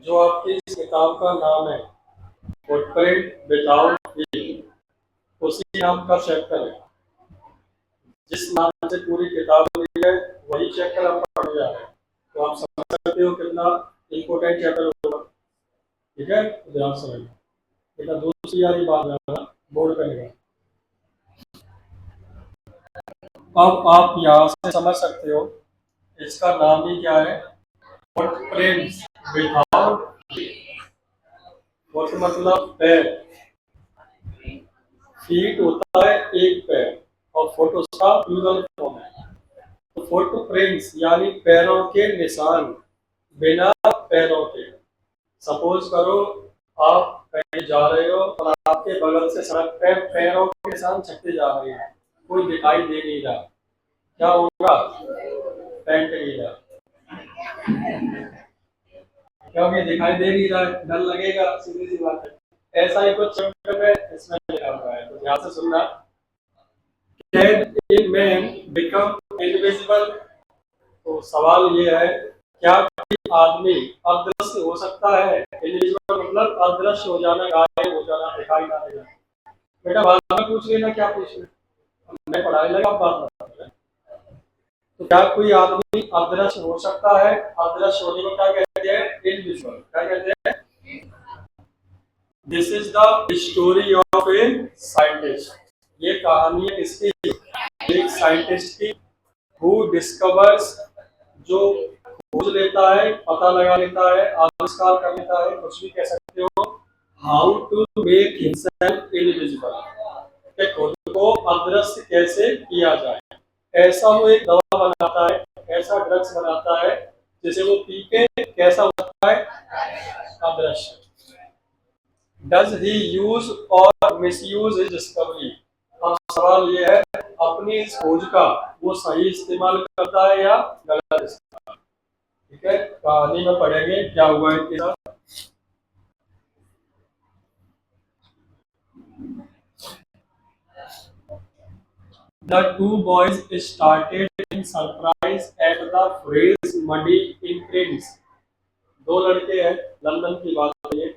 जो आपकी इस किताब का नाम है, फुटप्रिंट विदाउट व्हील, उसी नाम का चैप्टर है। जिस नाम से पूरी किताब ली है वही चैप्टर हम पढ़ने जा रहे हैं। तो आप समझ सकते हो कितना इम्पोर्टेंट चैप्टर होगा। ठीक है, तो ध्यान से समझना। बेटा दूसरी वाली बात है बोर्ड पे लिखा। अब आप यहाँ से समझ सकते हो इसका नाम ही क्या है, फुटप्रिंट्स विदाउट, फुट मतलब पैर, फीट होता है एक पैर, और फुट उसका प्लूरल फॉर्म है। तो फुटप्रिंट्स यानी पैरों के निशान, बिना पैरों के। सपोज करो आप कहीं जा रहे हो और आपके बगल से सड़क पे पैरों के निशान छपते जा रहे हैं, कोई दिखाई दे नहीं रहा, क्या होगा, पैंट गीला। क्योंकि दिखाई दे नहीं रहा है, डर लगेगा, सीधी सी बात है। ऐसा ही कुछ चैप्टर में इसमें लिखा हुआ है, तो ध्यान से सुनना। Can a man become invisible, तो सवाल ये है, क्या कोई आदमी अदृश्य हो सकता है। इनविजिबल मतलब अदृश्य हो जाना, गायब हो जाना, दिखाई ना देना। बेटा बाद में पूछ लेना क्या पूछ लेना, मैं पढ़ाई लगा बात बता। तो क्या कोई आदमी अदृश्य हो सकता है। अदृश्य होने को क्या कहते हैं, इनविजिबल। क्या कहते हैं, this is the story of a scientist, ये कहानी है इसकी, एक साइंटिस्ट की, हु डिस्कवर्स, जो खोज लेता है, पता लगा लेता है, आविष्कार कर लेता है, कुछ भी कह सकते हो, how to make himself invisible, कि खुद को अदृश्य कैसे किया जाए। ऐसा वो एक दवा बनाता है, ऐसा ड्रग्स बनाता है जिसे वो पी के कैसा होता है, अदृश्य। डज ही यूज और मिस यूज हिज डिस्कवरी, अब सवाल ये है अपनी इस खोज का वो सही इस्तेमाल करता है या गलत इस्तेमाल। ठीक है, कहानी में पढ़ेंगे क्या हुआ इनके साथ। The two boys started in surprise at the phrase muddy imprints, दो लड़के हैं, लंदन की बात है ये,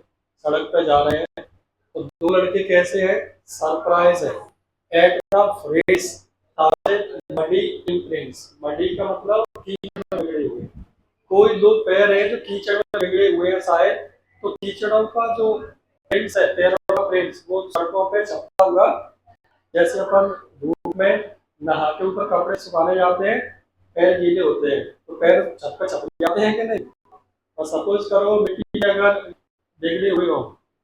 सड़क पे जा रहे हैं, तो दो लड़के कैसे हैं, सरप्राइज है, at the fresh, muddy imprints, muddy का मतलब कीचड़ में बिगड़े हुए, कोई दो पैर है जो कीचड़ में बिगड़े हुए हैं शायद, तो कीचड़ों का जो प्रिंट्स है, पैरों का प्रिंट्स, वो सड़कों पे छपा हुआ। जैसे अपन धूप में नहा के ऊपर कपड़े सुखाने जाते हैं, पैर गीले होते हैं, तो पैर छत पे छप जाते हैं कि नहीं। और सपोज करो मिट्टी में अगर बिगड़े हुए हो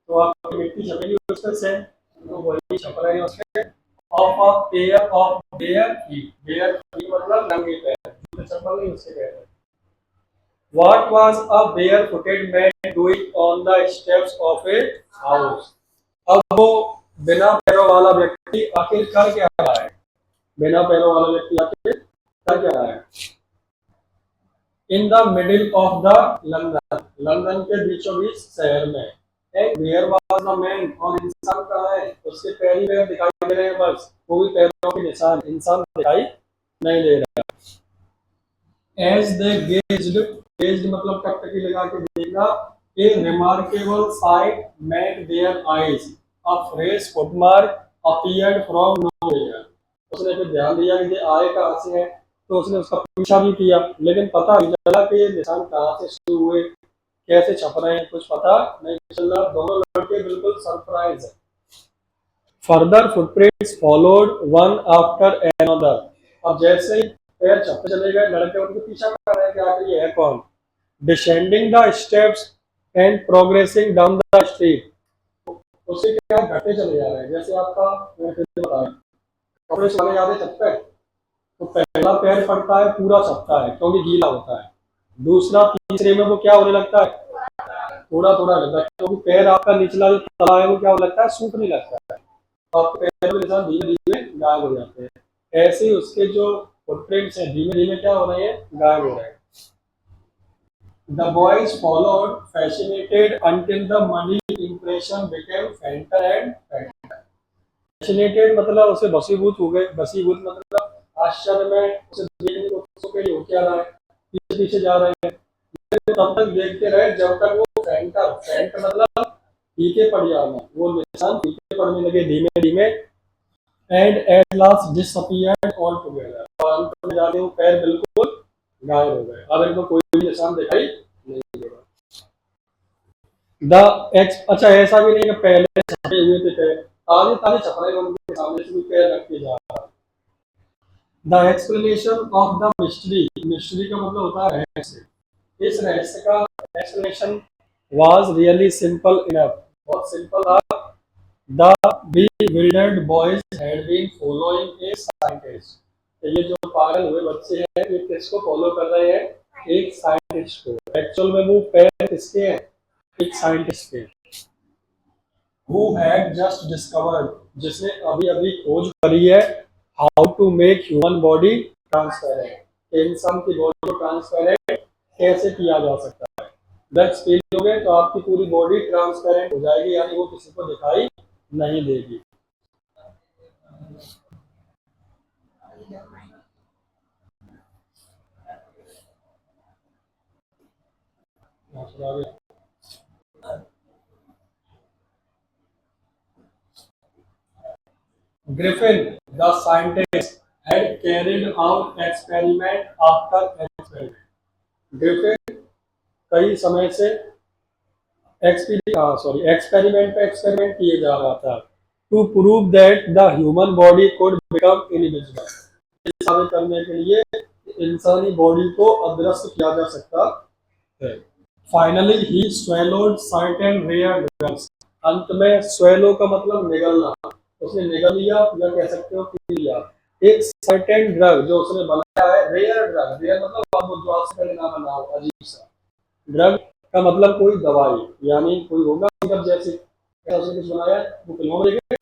तो आपकी मिट्टी छपेगी उस पर से, तो वही छप रहे हैं उसके। Of a pair of bare feet, bare feet मतलब नंगे पैर, जूते चप्पल नहीं उससे कहते हैं। What was a barefooted man doing on the steps of a house? अब वो बिना पैरों वाला व्यक्ति आखिर कर क्या रहा है, बिना पैरों वाला व्यक्ति आखिर कर क्या रहा है। In the middle of the London, London के बीचों बीच शहर में। वेयर वाज द मैन, और इंसान कहाँ है, उसके पैर ही पैर दिखाई दे रहे हैं बस, कोई पैरों के निशान, इंसान दिखाई नहीं दे रहा। As they gazed, gazed मतलब टकटकी लगा के देखना, a remarkable sight met their eyes, a fresh footmark appeared from nowhere। उसने फिर ध्यान दिया कि ये आए कहाँ से है, तो उसने उसका पीछा भी किया, लेकिन पता नहीं चला कि ये निशान कहाँ से शुरू हुए, कैसे छप रहे हैं, कुछ पता नहीं चला। दोनों लड़के बिल्कुल सरप्राइज है। Further footprints followed one after another, अब जैसे ही पैर छपते चले गए, लड़के उनके पीछा कर रहे थे, आखिर ये है कौन। Descending the steps and progressing down the street, उससे क्या घटे चले जा रहे हैं। जैसे आपका मैं फिर बताया, कपड़े सुखाने जाते छत पे, तो पहला पैर पड़ता है पूरा छपता है क्योंकि गीला होता है, दूसरा तीसरे में वो क्या होने लगता है, थोड़ा थोड़ा लगता है, क्योंकि पैर आपका निचला जो तला है वो क्या होने लगता है, सूखने लगता है, आपके पैर के निशान धीमे धीमे गायब हो जाते हैं। ऐसे ही उसके जो फुटप्रिंट्स हैं धीमे धीमे क्या हो रहे हैं, गायब हो रहे हैं। The boys followed, fascinated until the muddy impression became fainter and fainter। Fascinated मतलब उसे बसीभूत हो गए, बसीभूत मतलब आश्चर्य में उसे देखने को, उसको क्या हो क्या रहा है, पीछे पीछे जा रहे हैं, तो तब तक देखते रहे जब तक वो फेंट मतलब फीके पड़ जाना, वो निशान फीके पड़ने लगे धीमे धीमे, and at last disappeared all together, और अंत में जाके वो पैर बिल्कुल गायब हो गए, अब इनको कोई भी निशान दिखाई नहीं देगा। अच्छा ऐसा भी नहीं कि पहले छपे हुए थे पैर, ताजे ताजे छप रहे हैं उनके सामने से भी पैर रख के जा रहा है। The explanation of the mystery, mystery का मतलब होता है रहस्य, इस रहस्य का explanation was really simple enough, बहुत सिंपल था। The bewildered boys had been following a scientist, ये जो पागल हुए बच्चे हैं ये किसको फॉलो कर रहे हैं, एक साइंटिस्ट को। एक्चुअल में वो पैर किसके हैं, एक साइंटिस्ट के। Who had just discovered, जिसने अभी अभी खोज करी है, how to make human body transparent, इंसान की बॉडी को ट्रांसपेरेंट कैसे किया जा सकता है। ड्रग्स पी लोगे तो आपकी पूरी बॉडी ट्रांसपेरेंट हो जाएगी, यानी वो किसी को दिखाई नहीं देगी। Griffin, the scientist, had carried out experiment after experiment. Griffin कई समय से एक्सपेरिमेंट पे एक्सपेरिमेंट किए जा रहा था, to prove that the human body could become invisible, साबित करने के लिए इंसानी बॉडी को अदृश्य किया जा सकता है। Finally he swallowed certain rare drugs, अंत में स्वेलो का मतलब निगलना, उसने निगल लिया या कह सकते हो पी लिया एक सर्टेन ड्रग जो उसने बनाया है, रेयर ड्रग, रेयर मतलब आप जो आज से पहले ना बना हो, अजीब सा। ड्रग का मतलब कोई दवाई, यानी कोई होगा जब जैसे उसने कुछ बनाया, वो फिल्मों में देखे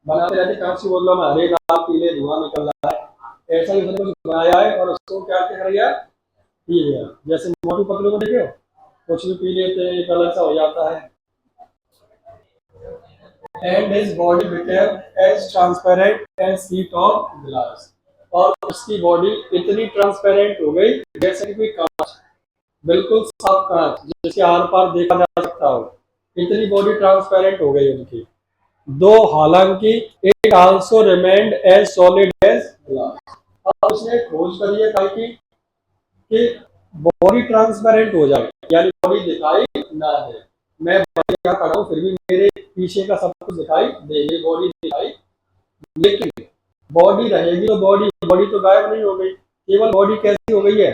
बनाते रहते, कहाँ से बोल रहा मैं, हरे लाल पीले धुआं निकल रहा है, ऐसा ही उसने कुछ बनाया है और उसको क्या कर दिया, पी लिया। जैसे मोटू पतलू को देखे, कुछ भी पी लेते हैं एक अलग सा हो जाता है। And his body became as transparent as sheet of glass, और उसकी बॉडी इतनी ट्रांसपेरेंट हो गई जैसे कि कोई कांच, बिल्कुल साफ कांच जिसके आर पार देखा जा सकता हो, इतनी बॉडी ट्रांसपेरेंट हो गई उनकी। दो हालांकि it also remained as solid as glass, अब उसने खोज करी है कि बॉडी ट्रांसपेरेंट हो जाए, यानी बॉडी दिखाई ना दे, मैं क्या खड़ा हूँ फिर भी मेरे पीछे का सब कुछ दिखाई दे, बॉडी दिखाई, लेकिन बॉडी रहेगी तो बॉडी तो गायब नहीं हो गई, केवल बॉडी कैसी हो गई है,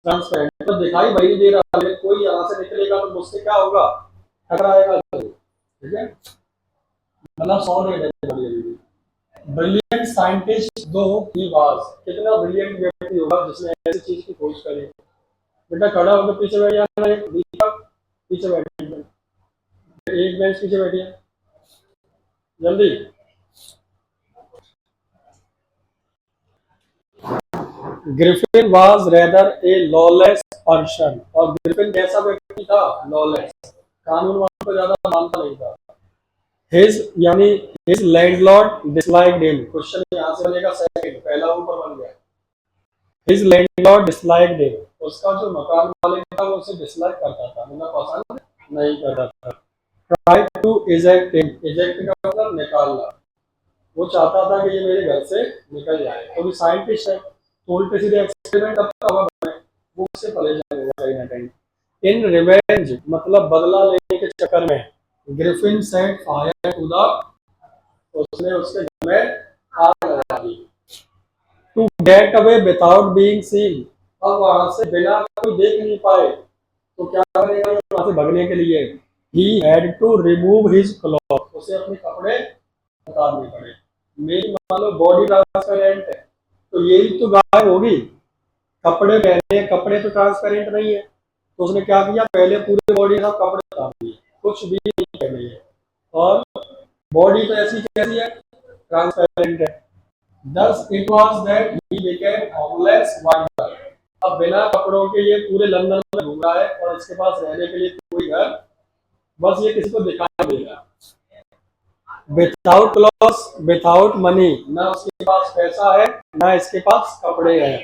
ट्रांसपेरेंट, तो दिखाई वही दे रहा है, कोई यहाँ से निकलेगा तो मुझसे क्या होगा, टकराएगा, ठीक है, मतलब 100 नहीं है। ब्रिलियंट साइंटिस्ट दो ही वाज, कितना ब्रिलियंट व्यक्ति होगा जिसने ऐसी चीज की खोज करी। बेटा खड़ा होकर पीछे बैठ जाना, पीछे बैठ, एक बेंच पीछे बैठिए जल्दी। Griffin was rather A lawless person, और ग्रिफिन कैसा व्यक्ति था, लॉलेस, कानून वालों को ज्यादा मानता नहीं था। हिज यानी his landlord disliked him, question यहां से बनेगा सेकंड, पहला ऊपर बन गया। हिज लैंडलॉर्ड डिसलाइक्ड हिम, उसका जो मकान मालिक था वो उसे डिसलाइक करता था, मतलब पसंद नहीं करता था। Try to eject him, eject का मतलब निकालना, वो चाहता था कि ये मेरे घर से निकल जाए, तो भी साइंटिस्ट है तो उल्टे सीधे एक्सपेरिमेंट करता होगा, वो उससे परे जाएगा कहीं ना कहीं। इन रिवेंज मतलब बदला लेने के चक्कर में, Griffin set fire to the, उसने उसके घर में आग लगा दी। To get away without being seen, अब वहां से बिना कोई देख नहीं पाए तो क्या करेगा वहां से भगने के लिए, he had to remove his cloth, उसे अपने कपड़े उतारने पड़े। मेरी मान लो बॉडी ट्रांसपेरेंट है तो यही तो गायब होगी, कपड़े पहने, कपड़े तो ट्रांसपेरेंट नहीं है, तो उसने क्या किया, पहले पूरे बॉडी का कपड़े उतार दिए, कुछ भी नहीं पहने है, और बॉडी तो ऐसी कैसी है, ट्रांसपेरेंट है। Thus it was that he became homeless wanderer, अब बिना कपड़ों के ये पूरे लंदन में घूम रहा है और इसके पास रहने के लिए कोई घर, बस ये किसी को दिखाई देगा। विदाउट क्लॉथ्स विदाउट मनी, ना उसके पास पैसा है ना इसके पास कपड़े हैं,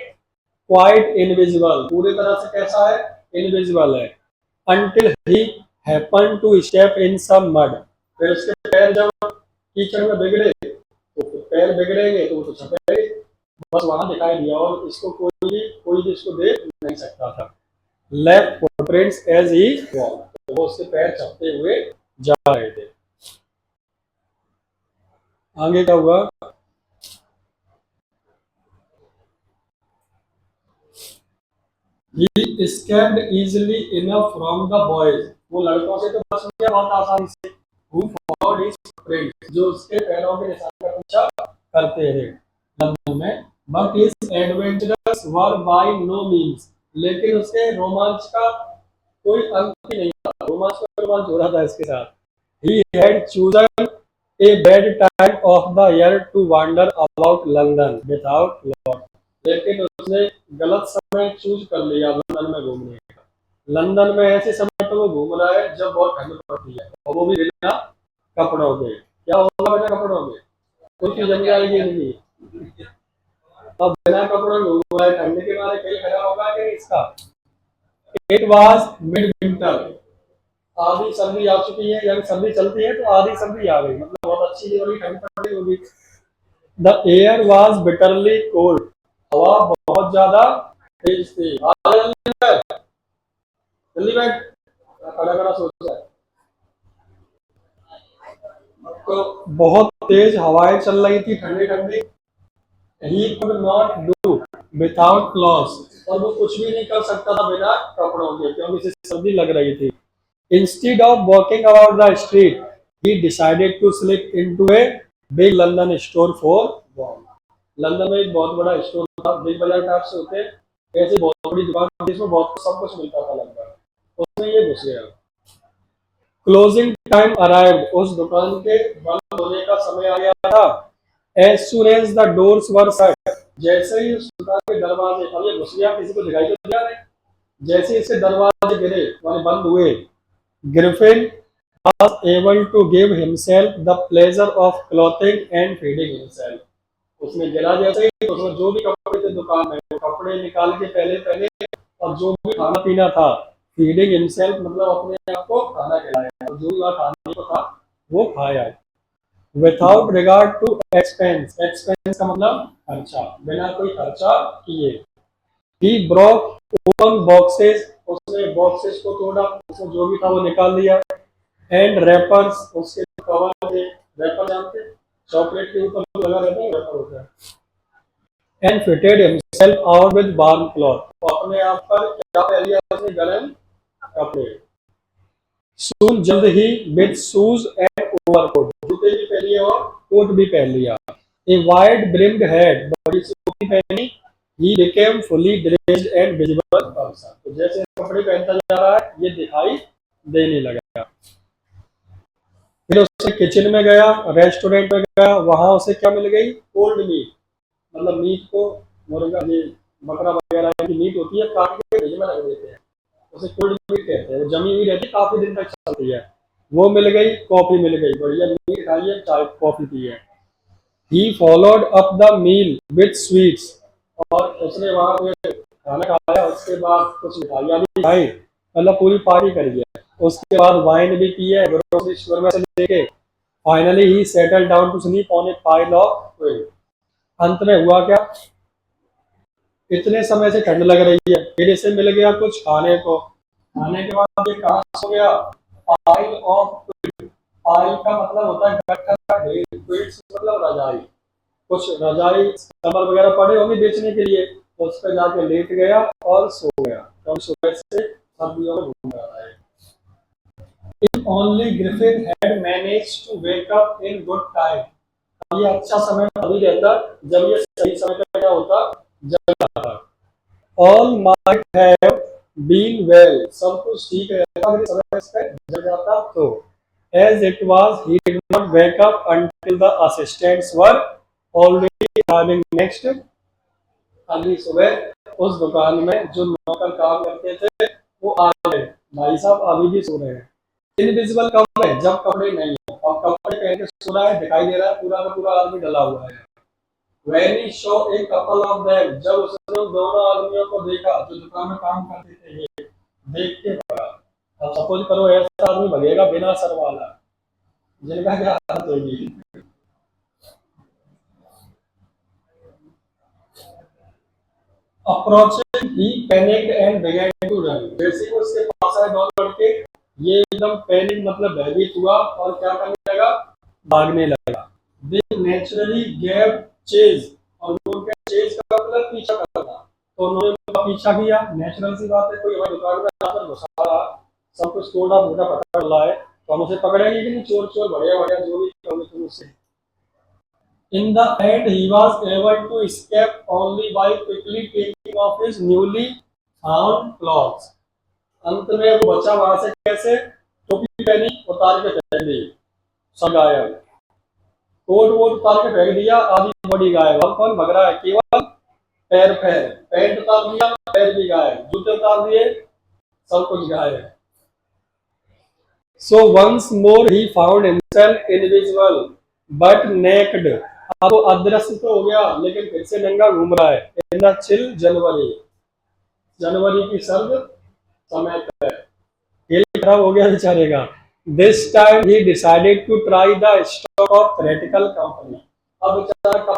क्वाइट इनविजिबल, पूरी तरह से कैसा है, इनविजिबल है, until he happened to step in some mud, फिर उसके पैर जब कीचड़ में बिगड़े तो फिर पैर बिगड़ेंगे तो वो तो छपेंगे, बस वहां दिखाई दिया और इसको कोई भी इसको देख नहीं सकता था। Left footprints as he walk, तो वो उसके पैर चलते हुए जा रहे थे। आगे क्या हुआ, he escaped easily enough from the boys, वो लड़कों से तो बच गया बहुत आसानी से, who followed his footprints, जो उसके पैरों के निशान का पीछा करते थे लंदन में, but his adventures were by no means, लेकिन उसके रोमांच का कोई अंत ही नहीं था, रोमांच हो रहा था इसके साथ। He had chosen a bad time of the year to wander about London without lot, लेकिन उसने गलत समय चूज कर लिया लंदन में घूमने का। लंदन में ऐसे समय तो वो घूम रहा है जब बहुत ठंड पड़ती है और वो भी बिना कपड़ों के। क्या होगा बिना कपड़ों के, कोई चीज जम जाएगी नहीं। अब बिना कपड़ों के घूम रहा है, ठंड के मारे कहीं खड़ा होगा कि इसका। इट वाज मिड विंटर, आधी सर्दी आ चुकी है, जब सर्दी चलती है तो आधी सर्दी आ गई, मतलब बहुत अच्छी वाली ठंड पड़ रही होगी। The air was bitterly cold, हवा बहुत ज्यादा तेज थी। जल्दी बैठ, खड़ा खड़ा सोच रहा है। तो बहुत तेज हवाएं चल रही थी, ठंडी ठंडी। He could not do without clothes, और वो कुछ भी नहीं कर सकता था बिना कपड़ों के, क्योंकि इसे सर्दी लग रही थी। Instead of walking about the street, he decided to slip into a big London store for warmth. London में एक बहुत बड़ा स्टोर था, बिग बाजार टाइप से होते हैं, ऐसे बहुत बड़ी दुकान जिसमें बहुत सब कुछ मिलता था लगभग, उसमें ये घुस गया। क्लोजिंग टाइम अराइव्ड, उस दुकान के बंद होने का समय आ गया था। As soon as the doors were shut, जैसे ही उस दुकान के दरवाजे, अब ये घुस गया, किसी को दिखाई तो दिया नहीं, जैसे ही इसके दरवाजे गिरे माने बंद हुए, Griffin was able to give himself the pleasure of clothing and feeding himself, उसने गिरा जैसे ही तो उसमें जो भी कपड़े थे दुकान में वो कपड़े निकाल के पहले पहले, और जो भी खाना पीना था, फीडिंग हिमसेल्फ मतलब अपने आप को खाना खिलाया, और जो भी खाने को था वो खाया। Without regard to expense, expense का मतलब खर्चा, बिना कोई खर्चा किए। ही ब्रोक ओपन बॉक्सेस, उसने बॉक्सेस को तोड़ा, उसमें जो भी था वो निकाल दिया। एंड रैपर्स, उसके कवर थे, रैपर जानते हैं चॉकलेट के ऊपर लगा रहता है, रैपर होता है। And fitted himself out with warm cloth, तो अपने आप पर क्या पहन लिया उसने, गर्म कपड़े। सून जल्द ही विद शूज एंड ओवरकोट, जूते भी पहन लिए और कोट भी पहन लिया। ए वाइड ब्रिम्ड हेड, बड़ी सी टोपी पहनी। He became fully dressed and visible person, तो जैसे कपड़े पहनता जा रहा है ये दिखाई देने लगा। फिर उसने किचन में गया, रेस्टोरेंट में गया, वहां उसे क्या मिल गई, कोल्ड मीट, मतलब मीट को मुर्गा ये बकरा वगैरह की मीट होती है, काट के फ्रिज में रख देते हैं, उसे कोल्ड मीट कहते हैं, वो जमी हुई रहती है, काफी दिन तक चलती है, वो मिल गई। कॉफी मिल गई, बढ़िया मीट खाई है, चाय कॉफी पी है। He followed up the meal with sweets, और उसने वहां पे खाना खाया, उसके बाद कुछ मिठाइयाँ भी खाई, मतलब पूरी पार्टी करी है। उसके बाद वाइन भी पी है, ग्रोसरी स्टोर में से लेके। Finally he settled down to sleep on a pile of twig, अंत में हुआ क्या, इतने समय से ठंड लग रही है, फिर इसे मिल गया कुछ खाने को, खाने के बाद ये कहाँ सो गया, पाइल ऑफ, पाइल का मतलब होता है गट्ठर का ढेर, ट्विग्स मतलब रजाई, कुछ रजाई कम्बल वगैरह पड़े होंगे बेचने के लिए, उस पर जाके लेट गया और सो गया, तो सुबह से सर्दियों में घूम रहा है। If only Griffin had managed to wake up in good time, ये अच्छा समय तभी रहता जब ये सही समय पे क्या होता, जग रहा। All might have been well, सब कुछ ठीक रहता अगर समय पे जग जाता तो। As it was, he did not wake up until the assistants were already arriving next. अगली सुबह उस दुकान में जो नौकर काम करते थे वो आ गए, भाई साहब अभी भी सो रहे हैं। इनविजिबल कब है, जब कपड़े नहीं है, और कपड़े पहन के सो रहा है, दिखाई दे रहा है पूरा का पूरा आदमी डला हुआ है, When he saw a couple of them, जब उसने उन दोनों आदमियों को देखा जो दुकान में काम करते थे, ये देख के भागा। अब सपोज करो ऐसा आदमी भगेगा बिना सर वाला, जिनका क्या हालत होगी। Approaching, he panicked and began to run. जैसे ही उसके पास आए दोनों लड़के, ये एकदम पैनिक मतलब भयभीत हुआ और क्या करने लगा, भागने लगा। They naturally gave chase, और उनके चेज का मतलब पीछा करना, तो उन्होंने उनका पीछा किया। नेचुरल सी बात है, कोई हमारी दुकान में आकर घुसा रहा, सब कुछ टोटा फूटा पकड़ रहा है, तो हम उसे पकड़ेंगे कि नहीं, चोर चोर बढ़िया बढ़िया जो भी कहोगे तुम उससे। In the end, he was able to escape only by quickly taking off his newly found clothes. अंत में वो बचा वहां से कैसे, टोपी पहनी, उतार के फेंक दी, सब गायब। कोट वोट उतार के फेंक दिया, आधी बॉडी गायब। अब कौन भग रहा है, केवल पैर पैर, पैंट उतार दिया, पैर भी गायब, जूते उतार दिए, सब कुछ गायब। So once more he found himself invisible but naked. अब वो अदृश्य तो हो गया लेकिन फिर से नंगा घूम रहा है। इन द चिल जनवरी, जनवरी की सर्द समय पर ये खराब हो गया बेचारे का। This time he decided to try the stock of theoretical company. अब बेचारा कब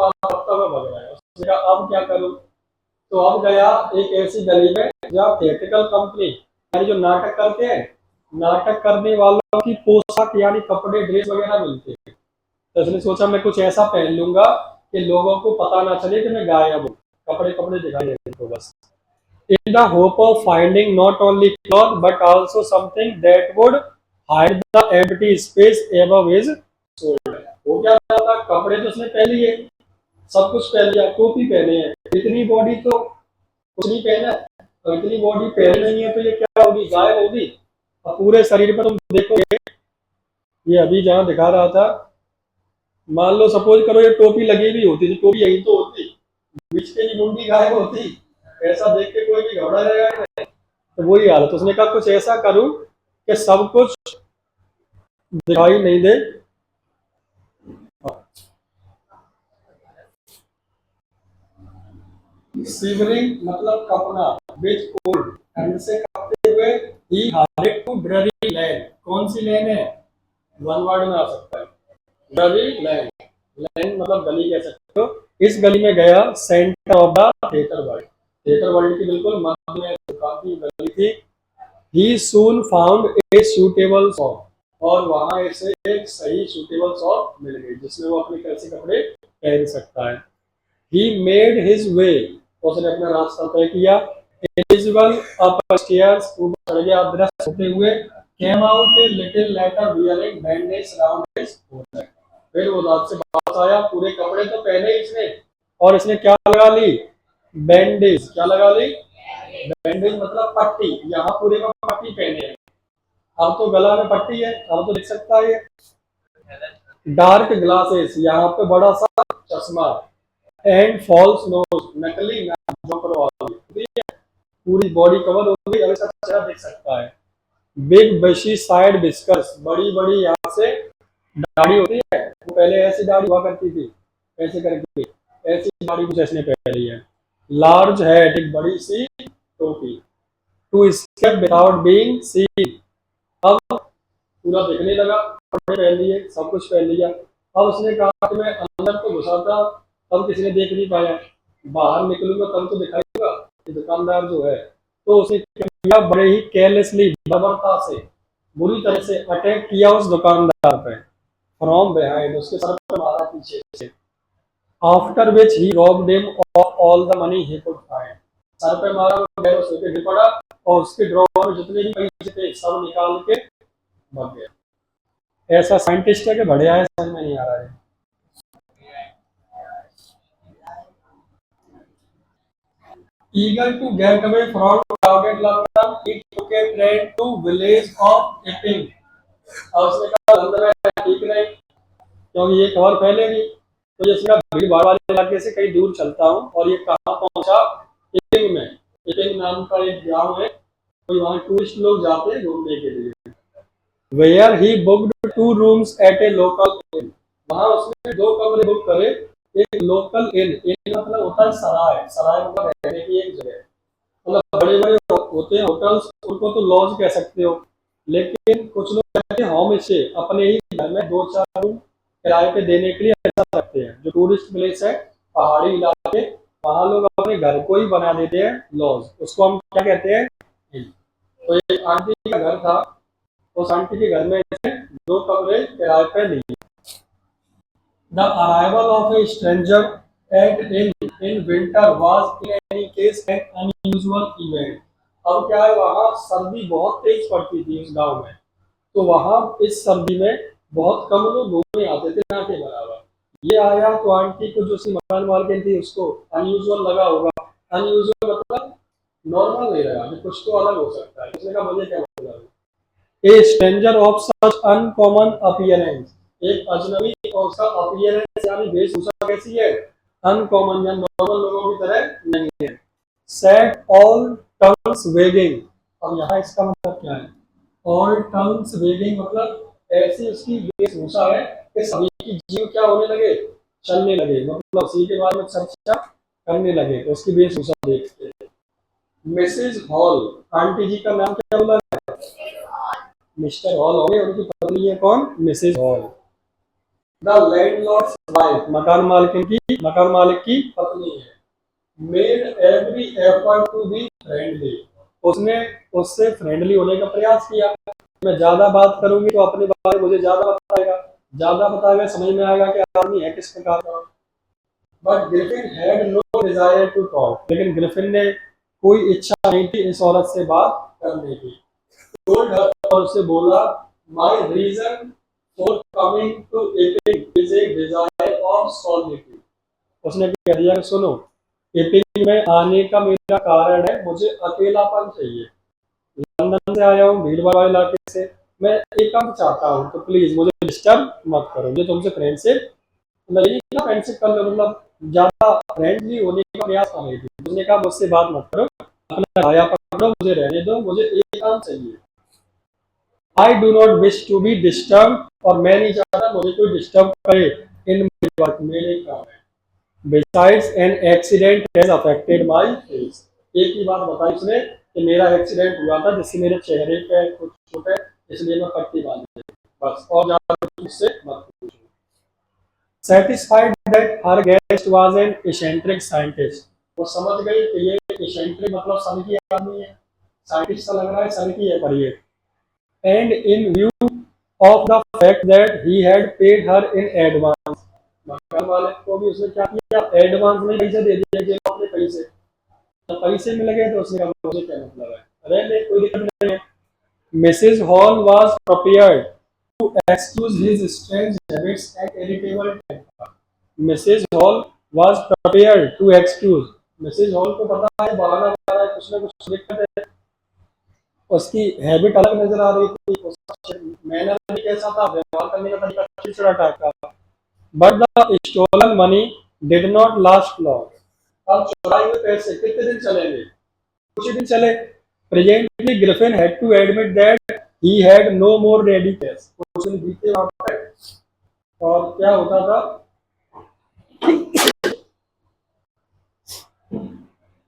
में भग रहा है, उसने कहा अब क्या करूं, तो अब गया एक ऐसी गली में जहाँ थिएटिकल कंपनी यानी जो नाटक करते हैं, नाटक करने वालों की पोशाक यानी कपड़े ड्रेस वगैरह मिलते हैं। तो इसने सोचा मैं कुछ ऐसा पहन लूंगा कि लोगों को पता ना चले कि मैं गायब हूँ, कपड़े कपड़े दिखाई दे इनको बस। In the hope of finding not only cloth but also something that would hide the empty space above his shoulder. वो क्या था, कपड़े तो उसने पहन लिए, सब कुछ पहन लिया, टोपी पहने हैं, इतनी बॉडी तो कुछ नहीं पहना, और इतनी बॉडी पहन नहीं है तो ये क्या होगी, गायब होगी। और पूरे शरीर पर तुम देखोगे, ये अभी जहाँ दिखा रहा था, मान लो सपोज करो ये टोपी लगी भी होती, तो टोपी यही तो होती, बीच के की मुंडी गायब होती, ऐसा देख के कोई भी घबरा जाएगा। तो वही हालत, उसने कहा कुछ ऐसा करूं कि सब कुछ दिखाई नहीं दे। शिवरिंग मतलब कपना, विच कोल्ड, ठंड से कांपते हुए, ही हार्डेड टू ड्ररी लैंड। कौन सी लैंड है, वन वर्ड में आ सकता है, ड्ररी लैंड। लैंड मतलब गली कह सकते हो। इस गली में गया, centre of the theatre world, theatre world की बिल्कुल मध्य में दुकान की गली थी। ही सून फाउंड ए सूटेबल शॉप, और वहां ऐसे एक सही सूटेबल शॉप मिल गई जिसमें वो अपने कैसे कपड़े पहन सकता है। ही मेड हिज वे, उसने अपना रास्ता तय किया। इलिजिबल अपस्टेयर्स, ऊपर चढ़ गया अदृश्य होते हुए। केम आउट ए little letter wearing bandage around his forehead, फिर वो रात से वापस आया, पूरे कपड़े तो पहने इसने, और इसने क्या लगा ली, बैंडेज। क्या लगा ली, बैंडेज मतलब पट्टी, यहाँ पूरे में पट्टी पहने हैं। अब तो गला में पट्टी है, अब तो दिख सकता है। डार्क ग्लासेस, यहाँ पे बड़ा सा चश्मा। एंड फॉल्स नोज, नकली नाक, जोकर वाली, पूरी बॉडी कवर हो गई, अब इसका चेहरा दिख सकता है। बिग बशी साइड बिस्कर्स, बड़ी बड़ी यहाँ से दाढ़ी होती है, वो पहले ऐसी दाढ़ी हुआ करती थी, ऐसे करके ऐसी दाढ़ी कुछ ऐसे पहन ली है। लार्ज हेड, एक बड़ी सी टोपी। To escape without being seen, अब पूरा दिखने लगा, कपड़े पहन लिए, सब कुछ पहन लिया। अब उसने कहा कि मैं अंदर तो घुसा था, तब किसी ने देख नहीं पाया, बाहर निकलूंगा तब तो दिखाई दूंगा कि दुकानदार जो है। तो उसने किया, बड़े ही केयरलेसली, बर्बरता से, बुरी तरह से अटैक किया उस दुकानदार पे, फ्रॉम बिहाइंड, उसके सर पर मारा पीछे से। After which he robbed him of all the money he could find, sir पे मारा, वो बेहोश होकर गिर पड़ा, और उसके ड्रॉवर में जितने भी पैसे थे सब निकाल के भाग गया। ऐसा साइंटिस्ट है कि बढ़िया है, समझ में नहीं आ रहा है। Eager to get away from crowded London, he took a train to village of Epping. और उसने कहा लंदन में ठीक नहीं, क्योंकि ये खबर फैलेगी, तो ये इसका भीड़ भाड़ वाले इलाके से कहीं दूर चलता हूँ। और ये कहाँ पहुंचा, इपिंग में। इपिंग नाम का एक गांव है, तो वहाँ टूरिस्ट लोग जाते हैं घूमने के लिए। Where he booked 2 rooms at a local inn, वहाँ उसने 2 कमरे बुक करे एक लोकल इन, इन मतलब होता है सराय, सराय मतलब रहने की एक जगह, मतलब बड़े बड़े होते हैं होटल्स, उनको तो लॉज कह सकते हो, लेकिन कुछ लोग कहते हैं होम स्टे, अपने ही घर में 2-4 रूम किराए पे देने के लिए ऐसा रखते हैं। जो टूरिस्ट प्लेस है, पहाड़ी इलाके, वहाँ लोग अपने घर को ही बना देते हैं लॉज, उसको हम क्या कहते हैं, inn। तो एक आंटी का घर था, उस आंटी के घर में इसने 2 कमरे किराए पे लिए। The arrival of a stranger at in winter was in any case an unusual event। अब क्या है, वहाँ सर्दी बहुत तेज पड़ती थी उस गांव में, तो वहाँ इस सर्दी में बहुत कम लोग घूमने आते थे, ना के बराबर। ये आया तो आंटी को, जो सी मकान मालकिन थी, उसको अनयूजुअल लगा होगा। अनयूजुअल मतलब नॉर्मल नहीं लगा कि कुछ तो अलग हो सकता है, उसने कहा मुझे क्या मतलब, ए stranger of such uncommon appearance, एक अजनबी और उसका अपीयरेंस यानी वेशभूषा कैसी है, अनकॉमन या नॉर्मल लोगों की तरह नहीं है। सेट ऑल टंग्स वेगिंग, अब यहाँ इसका मतलब क्या है, ऑल टंग्स वेगिंग मतलब ऐसी उसकी वेशभूषा है कि सभी की जीव क्या होने लगे, चलने लगे, मतलब उसी के बारे में चर्चा करने लगे, तो उसकी वेशभूषा देखते। मिसेज हॉल, आंटी जी का नाम क्या बोला, मिस्टर हॉल हो गए, उनकी पत्नी है कौन, Mrs Hall. The landlord's wife, मकान मालिक की पत्नी है। Made every effort to be friendly, उसने उससे फ्रेंडली होने का प्रयास किया। मैं ज्यादा बात करूंगी तो अपने बारे में मुझे ज्यादा बताएगा, समझ में आएगा कि आदमी है किस प्रकार का। But Griffin had no desire to talk, लेकिन ग्रिफिन ने कोई इच्छा नहीं थी इस औरत से बात करने की। टोल्ड हर, और उसे बोला, my reason for coming to Iping is a desire of solitude. उसने कह दिया कि सुनो, इपिंग में आने का मेरा कारण है, मुझे अकेलापन चाहिए। लंदन से आया हूँ, भीड़ भाड़ इलाके से, मैं एकांत चाहता हूँ, तो प्लीज मुझे डिस्टर्ब मत करो, मुझे तुमसे फ्रेंडशिप, मतलब ये ना फ्रेंडशिप कर लो, मतलब ज्यादा फ्रेंडली होने का प्रयास कर रही थी। उसने कहा मुझसे बात मत करो, अपना छाया पकड़ो, मुझे रहने दो, मुझे एकांत चाहिए। I do not wish to be disturb, और मैं नहीं चाहता मुझे कोई डिस्टर्ब करे इन माय वर्क, मेरे काम में। Besides an accident has affected my face, एक ही बात बताई उसने कि मेरा एक्सीडेंट हुआ था जिससे मेरे चेहरे पे कुछ चोट है, इसलिए मैं पट्टी बांध दी, बस, और ज्यादा कुछ मुझसे मत पूछो। Satisfied that her guest was an eccentric scientist, वो समझ गई कि ये एसेंट्रिक मतलब सनकी आदमी है, साइंटिस्ट सा लग रहा है, सनकी है पर ये। And in view of the fact that he had paid her in advance, मकान मालिक को भी उसने क्या किया, एडवांस में पैसे दे दिए, कि अपने पैसे, तो पैसे मिल गए, तो उसने कहा मुझे क्या मतलब है, अरे नहीं कोई दिक्कत नहीं है। Mrs Hall was prepared to excuse his strange habits and irritable temper. Mrs Hall was prepared to excuse, Mrs Hall को पता है बहाना बना रहा है, कुछ ना कुछ दिक्कत है, उसकी हैबिट अलग नजर आ रही थी, उसका मैनर भी कैसा था, व्यवहार करने का तरीका चिड़चिड़ा टाइप का। But the stolen money did not last long, अब चुराए हुए पैसे कितने दिन चलेंगे, कुछ ही दिन चले। Presently Griffin had to admit that he had no more ready cash, कुछ दिन बीते वहां पर, और क्या होता था,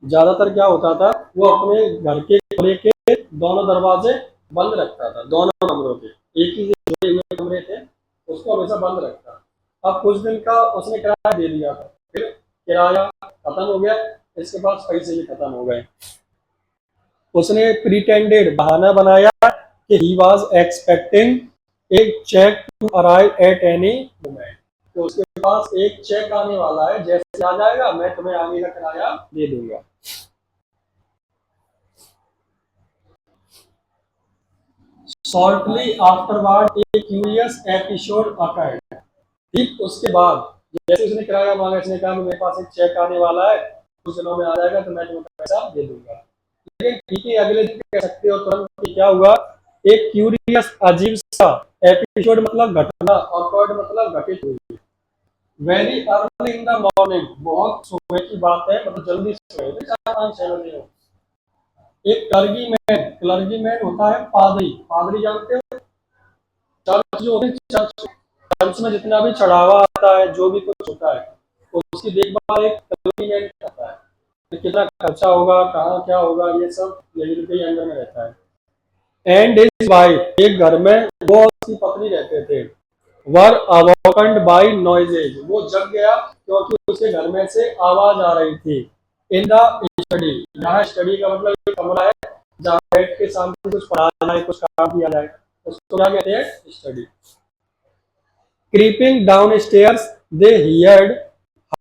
ज्यादातर क्या होता था, वो अपने घर के कमरे के दोनों दरवाजे बंद रखता था, दोनों कमरों के, एक ही जो जुड़े हुए कमरे थे उसको हमेशा बंद रखता। अब कुछ दिन का उसने किराया दे दिया था, फिर किराया खत्म हो गया, इसके पास पैसे भी खत्म हो गए। उसने प्रिटेंडेड, बहाना बनाया कि ही वाज एक्सपेक्टिंग एक cheque to arrive at any moment, तो उसके पास एक चेक आने वाला है, जैसे आ जाएगा मैं तुम्हें आगे का किराया दे दूंगा। Shortly afterward, a curious episode occurred। ठीक उसके बाद, जैसे उसने किराया मांगा, इसने कहा मेरे पास एक चेक आने वाला है, कुछ दिनों में आ जाएगा, तो मैं तुम्हें पैसा दे दूंगा। लेकिन ठीक है, अगले दिन कह सकते हो तुरंत कि क्या हुआ, एक क्यूरियस अजीब सा एपिसोड मतलब घटना, ऑकवर्ड मतलब घटित हुई। Very early in the morning, बहुत सुबह की बात है, मतलब जल्दी सुबह, 4-5-6 बजे हो। एक क्लर्गी मैन होता है पादरी, पादरी जानते हो, चर्च जो होते हैं, चर्च, चर्च में जितना भी चढ़ावा आता है, जो भी कुछ होता है, उसकी देखभाल एक क्लर्कीमैन करता है। तो कितना खर्चा होगा, कहाँ क्या होगा, ये सब लेडी के अंडर में रहता है। एंड हिज वाइफ, एक घर में वो और उसकी पत्नी रहते थे। वर अवॉकन्ड बाय नॉइजेज, वो जग गया क्योंकि उसके घर में से आवाज आ रही थी। इन द स्टडी, यहाँ स्टडी का मतलब एक कमरा है जहाँ बैठ के सामने कुछ पढ़ा जाए, कुछ काम किया जाए, उसको क्या कहते हैं, स्टडी। क्रीपिंग डाउन स्टेयर्स दे हियर्ड,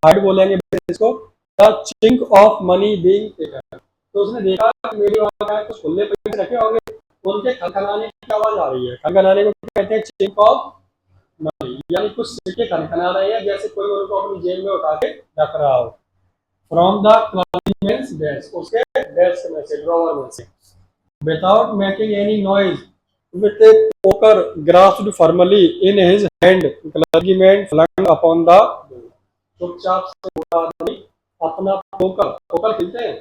हार्ड बोलेंगे इसको, the chink of money being taken. तो उसने देखा कि मेरी वहां कुछ खुले पैसे रखे होंगे, उनके खनखनाने की आवाज आ रही है। खनखनाने को कहते हैं चिंक ऑफ मनी, यानी कुछ सिक्के खनखना रहे हैं, जैसे कोई उनको अपनी जेब में उठा के रख रहा हो। फ्रॉम द क्लर्कीमैन्स डेस्क, उसके डेस्क में से, ड्रॉवर में से। Without making any noise, with a poker grasped firmly in his hand, clergyman flung upon the door. चुपचाप से वो आदमी अपना पोकर, पोकर खेलते हैं,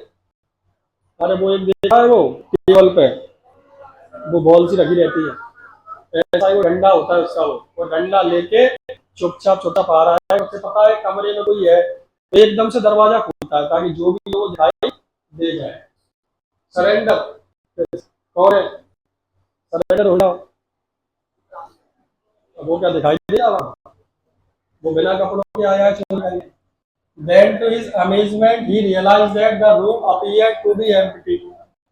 अरे वो एक देखा है, वो टेबल पे वो बॉल सी रखी रहती है, ऐसा ही वो डंडा होता है उसका, वो डंडा लेके चुपचाप छोटा पा रहा है। उसे पता है कमरे में कोई है, तो एकदम से दरवाजा खोलता है ताकि जो भी वो दिखाई दे जाए। सरेंडर, कौन है, सरेंडर हो जाओ। अब वो क्या दिखाई दे रहा वहां, वो बिना कपड़ों के आया है चोर करने। Then to his amazement he realized that the room appeared to be empty.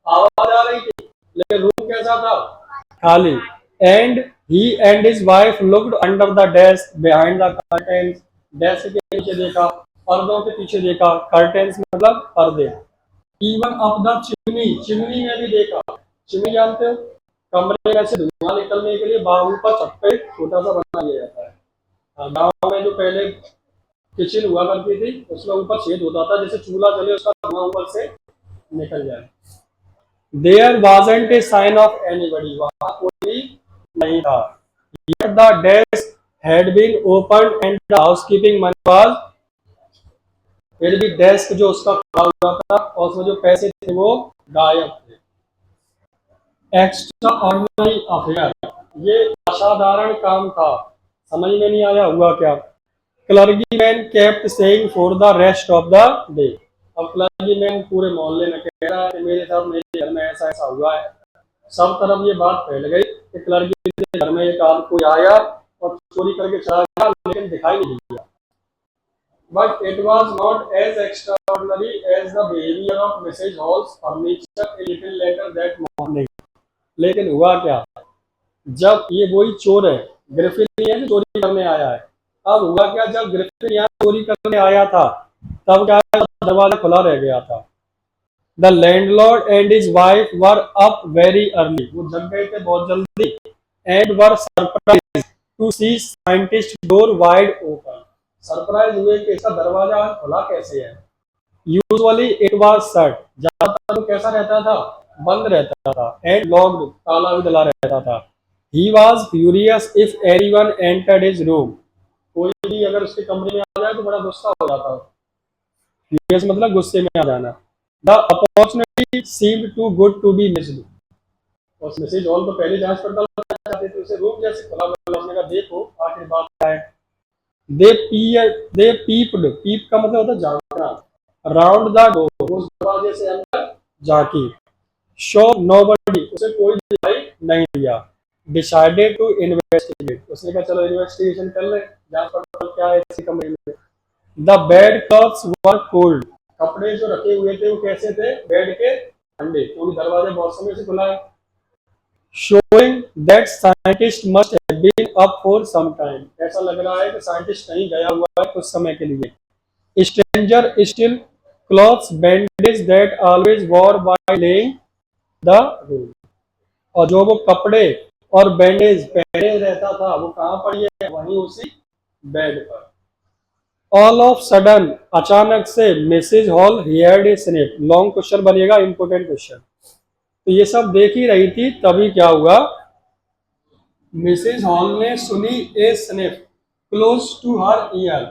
आवाज आ रही थी लेकिन रूम कैसा था, खाली। And he and his wife looked under the desk behind the curtains. Desk के पीछे देखा, पर्दों के पीछे देखा, कर्टेन्स मतलब पर्दे। Even up the chimney, chimney में भी देखा। चिमनी जानते हो, कमरे में से धुआं निकलने के लिए बाहर ऊपर छत पे छोटा सा बना दिया जाता है। गाँव में जो पहले किचन हुआ करती थी उसमें ऊपर छेद होता था, जैसे चूल्हा जले उसका धुआं ऊपर से निकल जाए। There wasn't a sign of anybody, वहां कोई नहीं था। Yet the desk had been opened and the housekeeping money was, फिर भी डेस्क जो उसका खुला हुआ था और उसमें जो पैसे थे वो गायब थे। एक्स्ट्रा ऑर्डिनरी अफेयर, ये असाधारण काम था, समझ में नहीं आया हुआ क्या। Clerkyman kept saying for the rest of the day, अब क्लर्कीमैन पूरे मोहल्ले में कह रहा है कि मेरे साथ मेरे घर में ऐसा ऐसा हुआ है। सब तरफ ये बात फैल गई कि क्लर्की के घर में एक आदमी कोई आया और चोरी करके चला गया, लेकिन दिखाई नहीं दिया। But it was not as extraordinary as the behaviour of Mrs Hall's furniture a little later that morning. लेकिन हुआ क्या, जब ये वही चोर है, ग्रिफिन नहीं है जो चोरी करने आया है। अब हुआ क्या, जब ग्रिफिन यहाँ चोरी करने आया था तब क्या दरवाजा खुला रह गया था। The landlord and his wife were up very early, वो जग गए थे बहुत जल्दी। And were surprise to see scientist door wide open, surprise हुए कि इसका दरवाजा खुला कैसे है। यूजुअली इट वाज शट, ज्यादातर तो कैसा रहता था, बंद रहता था। एंड लॉक्ड, ताला भी डला रहता था। He was furious if anyone entered his room, कोई भी अगर उसके कमरे में आ जाए तो बड़ा गुस्सा हो जाता है। Furious मतलब गुस्से में आ जाना। The opportunity seemed too good to be missed, उस मैसेज हॉल तो पहले जांच पड़ताल करना चाहते थे, उसे रूम जैसे खुला हुआ उसने कहा देखो आखिर बात क्या है। They peeped, peep का मतलब होता है झांकना, round the door, उस दरवाजे से अंदर झांकी। Show nobody, उसे कोई दिखाई नहीं दिया। डिसाइडेड टू इन्वेस्टिगेट, उसने कहा चलो इन्वेस्टिगेशन कर ले, जांच पड़ताल क्या है इसी कमरे में। The bed clothes were cold, कपड़े जो रखे हुए थे वो कैसे थे, बेड के ठंडे, क्योंकि दरवाजा बहुत समय से खुला है। Showing that scientist must have been up for some time, ऐसा लग रहा है कि साइंटिस्ट कहीं गया हुआ है कुछ समय के लिए। Stranger still clothes bandage that always war by laying the room, और जो वो कपड़े और बैंडेज पहने रहता था वो कहाँ पड़ी है, वहीं उसी बेड पर। ऑल ऑफ सडन, अचानक से, मिसेज हॉल हियर्ड ए स्निफ, लॉन्ग क्वेश्चन बनेगा, इंपोर्टेंट क्वेश्चन। तो ये सब देख ही रही थी, तभी क्या हुआ, मिसेज हॉल ने सुनी a sniff close to her ear.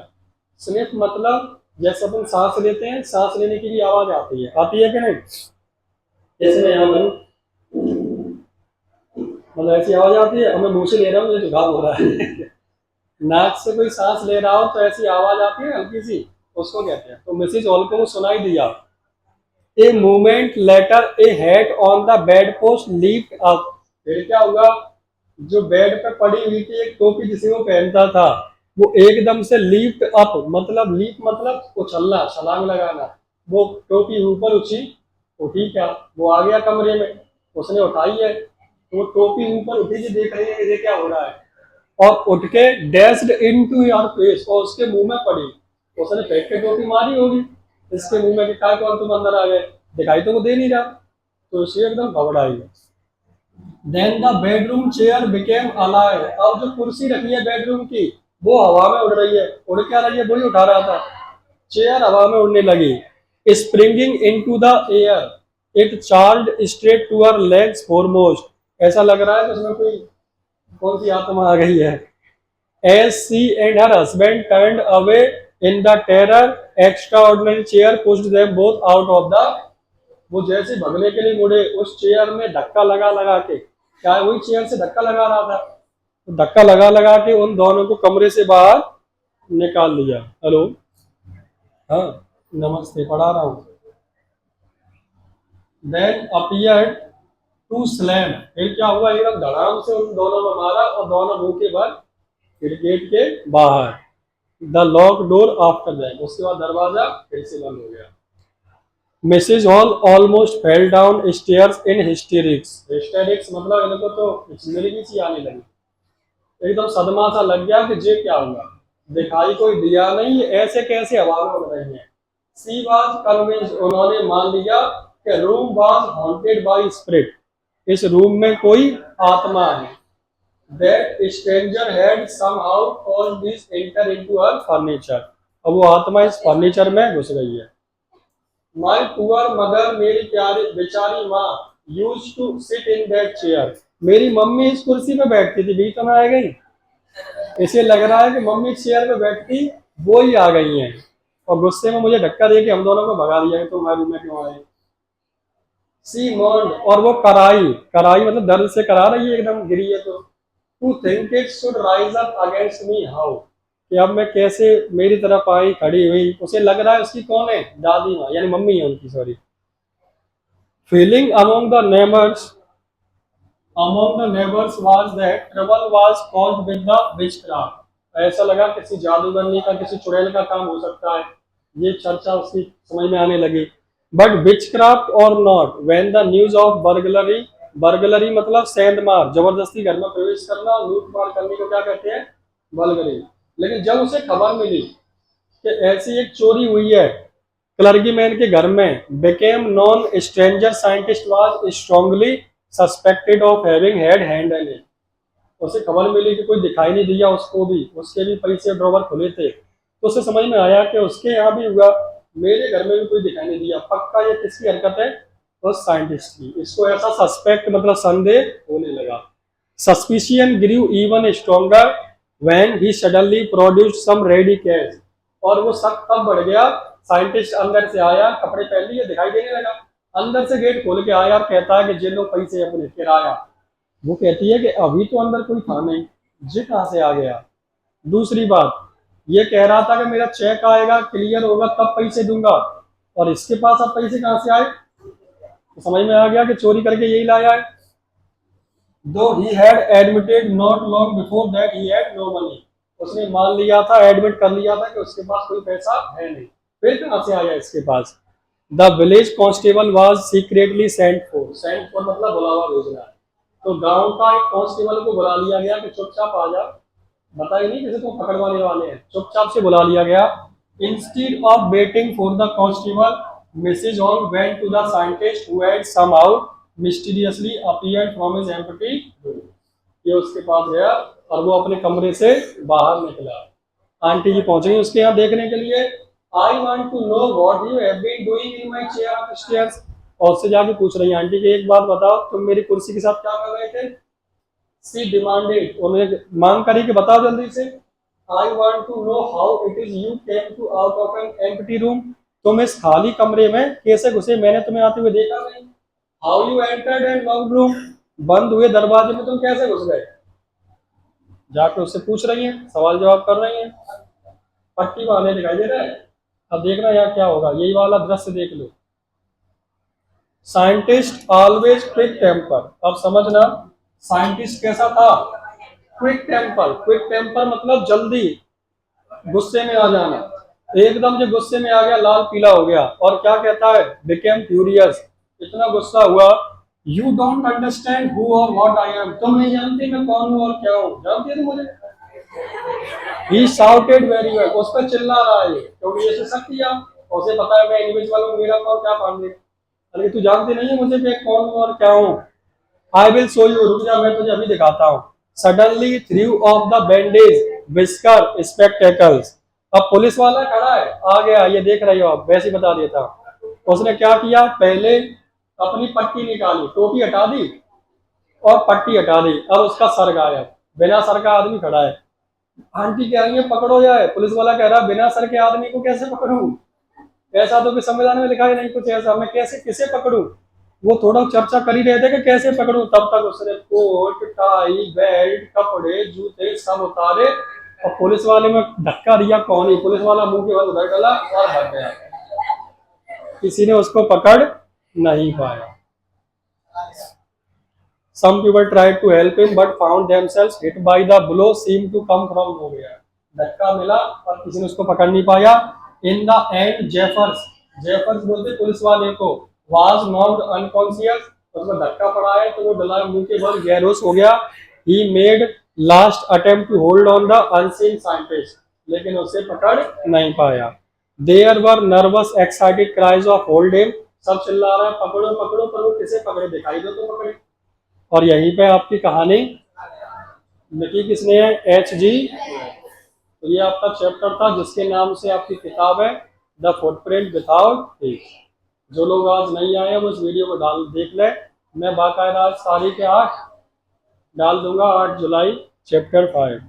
Sniff मतलब जैसे अपन सांस लेते हैं, सांस लेने की भी आवाज आती है कि नहीं, जैसे मैं यहाँ मतलब ऐसी आवाज आती है, मैं मुंह से ले रहा हूँ, मुझे जुकाम हो रहा है नाक से कोई सांस ले रहा हो तो ऐसी आवाज आती है हल्की सी, उसको कहते हैं। तो मिसेज हॉल को वो सुनाई दिया। A moment later a hat on the bed post leaped up. फिर क्या हुआ, जो बेड पे पड़ी हुई थी एक टोपी जिसे वो पहनता था, वो एकदम से लीप्ड अप, मतलब लीप मतलब उछलना, छलांग लगाना। वो टोपी ऊपर उठी क्या, वो आ गया कमरे में, उसने उठाई है, तो वो टोपी ऊपर उठी जी, देख रही है ये क्या हो रहा है, और उठ के डैश्ड इनटू योर फेस, और उसके मुंह में पड़ी। उसने फेंक के टोपी मारी होगी इसके मुंह में कि काय कौन तुम अंदर आ गए, दिखाई तो वो दे नहीं रहा, तो इसे एकदम घबराई। Then the bedroom chair became alive. अब जो कुर्सी रखी है बेडरूम की, वो हवा में उड़ रही है। उड़ क्या रही है, वही उठा रहा था। चेयर हवा में उड़ने लगी। Springing into the air it charge straight to her legs foremost. ऐसा लग रहा है कि उसमें कोई कौन सी आत्मा आ गई है। As she and her husband turned away in the terror extraordinary chair pushed them both out of the. वो जैसे भगने के लिए मुड़े, उस चेयर में धक्का लगा लगा के, क्या है, वही चेयर से धक्का लगा रहा था, तो धक्का लगा लगा के उन दोनों को कमरे से बाहर निकाल लिया। हेलो, हाँ, नमस्ते, पढ़ा रहा हूँ। Then appeared to slam. फिर क्या हुआ, एकदम धड़ाम से उन दोनों में मारा और दोनों मुंह के बल गेट के बाहर। The lock door after that. उसके बाद दरवाजा फिर से बंद हो गया। Mrs Hall almost fell down stairs in hysterics. Hysterics मतलब इनको तो मिर्गी सी आने लगी, एकदम सदमा सा लग गया कि ये क्या हुआ, दिखाई कोई दिया नहीं, ऐसे कैसे हवा में उड़ रही है। She was convinced. उन्होंने मान लिया कि room was haunted by spirit. इस रूम में कोई आत्मा है। That stranger had somehow caused this enter into her furniture। अब वो आत्मा इस फर्नीचर में घुस गई है। My poor mother, मेरी प्यारी बेचारी माँ, used to sit in that chair। मेरी मम्मी इस कुर्सी पे बैठती थी, बीच में आ गई। इसे लग रहा है कि मम्मी चेयर पे बैठती, वो ही आ गई हैं, और गुस्से में मुझे धक्का दे के हम दोनों को भगा दिया कि तुम हमारे रूम में क्यों आए। सी मॉन्ड। और वो कराई, कराई मतलब दर्द से करा रही है, एकदम गिरी है। तो to think it should rise up against me how, कि अब मैं कैसे मेरी तरफ आई, खड़ी हुई। उसे लग रहा है उसकी कौन है, दादी माँ, यानी मम्मी है उनकी, sorry. Feeling among the neighbours was that trouble was caused with the witchcraft. ऐसा लगा किसी जादूगरनी का, किसी चुड़ैल का काम हो सकता है, ये चर्चा उसकी समझ में आने लगी। बट विचक्राफ्ट और not, when the news of burglary, burglary मतलब सेंधमार, जबरदस्ती घर में प्रवेश करना, लूटमार करने को क्या कहते हैं, बर्गलरी। लेकिन जब उसे खबर मिली कि ऐसी एक चोरी हुई है क्लर्गीमैन के घर में, became non stranger scientist was strongly suspected of having had hand in it. उसे खबर मिली कि कोई दिखाई नहीं दिया उसको भी, उसके भी पैसे ड्रॉवर खुले थे, तो उसे समझ में आया कि उसके यहाँ भी हुआ, मेरे घर में भी कोई दिखाई नहीं दिया, पक्का ये किसकी हरकत है, तो साइंटिस्ट की। इसको ऐसा सस्पेक्ट मतलब संदेह होने लगा। Suspicion grew even stronger when he suddenly produced some ready cash. और वो शक तब बढ़ गया, साइंटिस्ट अंदर से आया, कपड़े पहन लिए, दिखाई देने लगा, अंदर से गेट खोल के आया और कहता है कि जे लो पैसे अपने किराया। वो कहती है कि अभी तो अंदर कोई था नहीं, ये कहाँ से आ गया। दूसरी बात, ये कह रहा था कि मेरा चेक आएगा, क्लियर होगा तब पैसे दूंगा, और इसके पास अब पैसे कहाँ से आए। तो समझ में आ गया कि चोरी करके यही लाया है। Though he had admitted not long before that he had no money. उसने मान लिया था, एडमिट कर लिया था कि उसके पास कोई पैसा है नहीं, फिर कहाँ से आया इसके पास। The village constable was secretly sent for मतलब बुलावा भेजना। तो गांव का एक कांस्टेबल को बुला लिया गया कि चुपचाप आ जा, बताइए नहीं किसी को पकड़वाने वाले हैं, चुपचाप से बुला लिया गया। Instead of waiting for the constable, Mrs Hall went to the scientist who had somehow mysteriously appeared from his empty room. ये उसके पास गया और वो अपने कमरे से बाहर निकला। आंटी जी पहुंच गई उसके यहाँ देखने के लिए। I want to know what you have been doing in my chair of stairs. और उससे जाके पूछ रही है, आंटी जी एक बात बताओ, तुम मेरी कुर्सी के साथ क्या कर रहे थे। She demanded. उन्होंने मांग करी कि बताओ जल्दी से। I want to know how it is you came to out of an empty room. तुम इस खाली कमरे में कैसे घुसे, मैंने तुम्हें आते हुए देखा नहीं। How you entered and locked room. बंद हुए दरवाजे में तुम कैसे घुस गए। जाके उससे पूछ रही है, सवाल जवाब कर रही है। पट्टी वाले दिखाई दे रहा है। अब देखना यहाँ क्या होगा, यही वाला दृश्य देख लो। Scientist always quick temper. अब समझना साइंटिस्ट कैसा था, क्विक टेम्पर। क्विक टेम्पर मतलब जल्दी गुस्से में आ जाना। एकदम जो गुस्से में आ गया, लाल पीला हो गया, और क्या कहता है, बिकेम फ्यूरियस, इतना गुस्सा हुआ, यू डोंट अंडरस्टैंड हु और व्हाट आई एम, तुम नहीं जानते मैं कौन हूँ और क्या हूँ, जानते थे मुझे। ही शाउटेड वेरी वेल, उस पर चिल्ला रहा है क्योंकि ये शक किया, उसे पता है मैं इंडिविजुअल हूँ, मेरा कौन क्या पाने, अरे तू जानते नहीं है मुझे मैं कौन हूँ और क्या हूँ। आई विल शो यू, रुक जा मैं तुझे अभी दिखाता हूँ। Suddenly through of the bandage whisker spectacles. अब पुलिस वाला खड़ा है, आ गया, ये देख रही हो आप, वैसे ही बता देता। उसने क्या किया, पहले अपनी पट्टी निकाली, टोपी हटा दी और पट्टी हटा दी, अब उसका सर गायब, बिना सर का आदमी खड़ा है। आंटी कह रही है पकड़ो जाए, पुलिस वाला कह रहा है बिना सर के आदमी को कैसे पकड़ूं, ऐसा तो कि संविधान में लिखा है नहीं कुछ ऐसा, मैं कैसे किसे पकड़ूं। वो थोड़ा चर्चा कर ही रहे थे कि कैसे पकड़ूं, तब तक उसने कोट टाई बेल्ट कपड़े जूते सब उतारे और पुलिस वाले में धक्का दिया, कौन ही, पुलिस वाला मुंह के बल उधर डाला और भाग गया, किसी ने उसको पकड़ नहीं पाया। Some people tried to help him but found themselves hit by the blow seemed to come from nowhere. धक्का मिला और किसी ने उसको पकड़ नहीं पाया। In the end, जेफर्स बोलते पुलिस वाले को, was knocked unconscious, उसको धक्का पड़ा है तो वो डला मुंह के बल बेहोश हो गया। He made last attempt to hold on the unseen scientist, लेकिन उसे पकड़ नहीं पाया। There were nervous, excited cries of hold him, सब चिल्ला रहे हैं पकड़ो पकड़ो, पर वो किसे पकड़े, दिखाई दो तो पकड़े। और यहीं पे आपकी कहानी लिखी किसने है, HG। तो ये आपका चैप्टर था जिसके नाम से आपकी किताब है द फुटप्रिंट विदाउट फीट। जो लोग आज नहीं आए वो इस वीडियो को डाल देख लें, मैं बाकायदा आज तारीख 8 डाल दूंगा, 8 जुलाई चैप्टर 5।